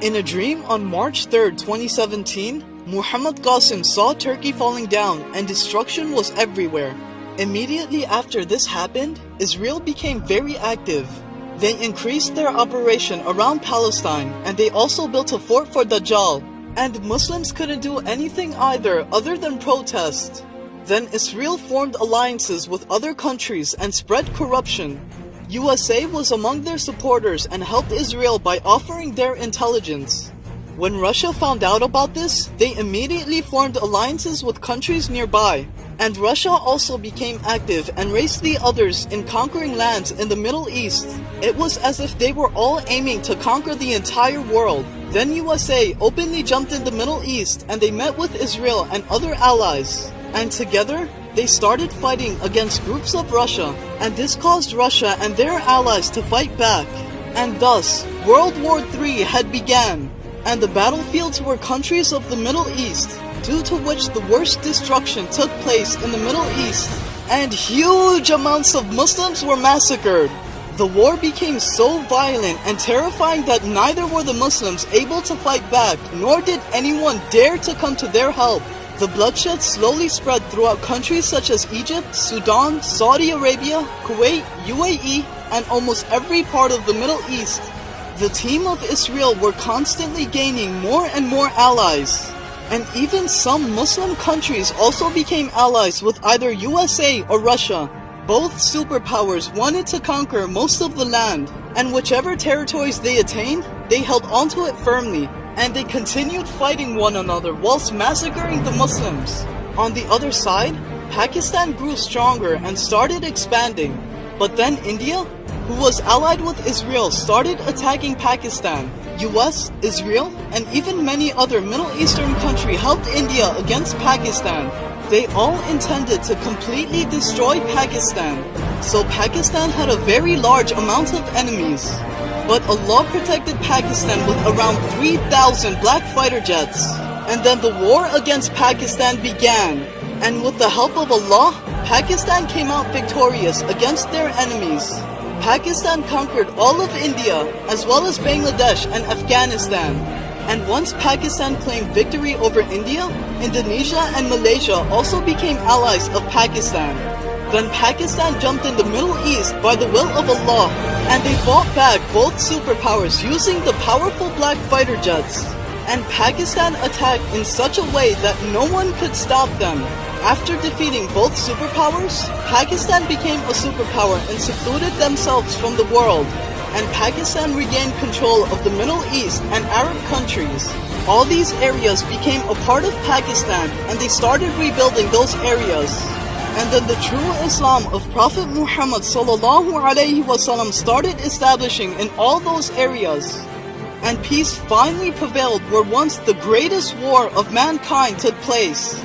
In a dream on March 3rd, 2017, Muhammad Qasim saw Turkey falling down and destruction was everywhere. Immediately after this happened, Israel became very active. They increased their operation around Palestine, and they also built a fort for Dajjal. And Muslims couldn't do anything either other than protest. Then Israel formed alliances with other countries and spread corruption. USA was among their supporters and helped Israel by offering their intelligence. When Russia found out about this, they immediately formed alliances with countries nearby. And Russia also became active and raced the others in conquering lands in the Middle East. It was as if they were all aiming to conquer the entire world. Then USA openly jumped in the Middle East and they met with Israel and other allies. And together, they started fighting against groups of Russia, and this caused Russia and their allies to fight back. And thus, World War III had begun, and the battlefields were countries of the Middle East, due to which the worst destruction took place in the Middle East, and huge amounts of Muslims were massacred. The war became so violent and terrifying that neither were the Muslims able to fight back, nor did anyone dare to come to their help. The bloodshed slowly spread throughout countries such as Egypt, Sudan, Saudi Arabia, Kuwait, UAE, and almost every part of the Middle East. The team of Israel were constantly gaining more and more allies. And even some Muslim countries also became allies with either USA or Russia. Both superpowers wanted to conquer most of the land, and whichever territories they attained, they held onto it firmly. And they continued fighting one another whilst massacring the Muslims. On the other side, Pakistan grew stronger and started expanding. But then India, who was allied with Israel, started attacking Pakistan. US, Israel, and even many other Middle Eastern countries helped India against Pakistan. They all intended to completely destroy Pakistan. So Pakistan had a very large amount of enemies. But Allah protected Pakistan with around 3,000 black fighter jets. And then the war against Pakistan began. And with the help of Allah, Pakistan came out victorious against their enemies. Pakistan conquered all of India, as well as Bangladesh and Afghanistan. And once Pakistan claimed victory over India, Indonesia and Malaysia also became allies of Pakistan. Then Pakistan jumped in the Middle East by the will of Allah, and they fought back both superpowers using the powerful black fighter jets. And Pakistan attacked in such a way that no one could stop them. After defeating both superpowers, Pakistan became a superpower and secluded themselves from the world. And Pakistan regained control of the Middle East and Arab countries. All these areas became a part of Pakistan, and they started rebuilding those areas. And then the true Islam of Prophet Muhammad ﷺ started establishing in all those areas. And peace finally prevailed where once the greatest war of mankind took place.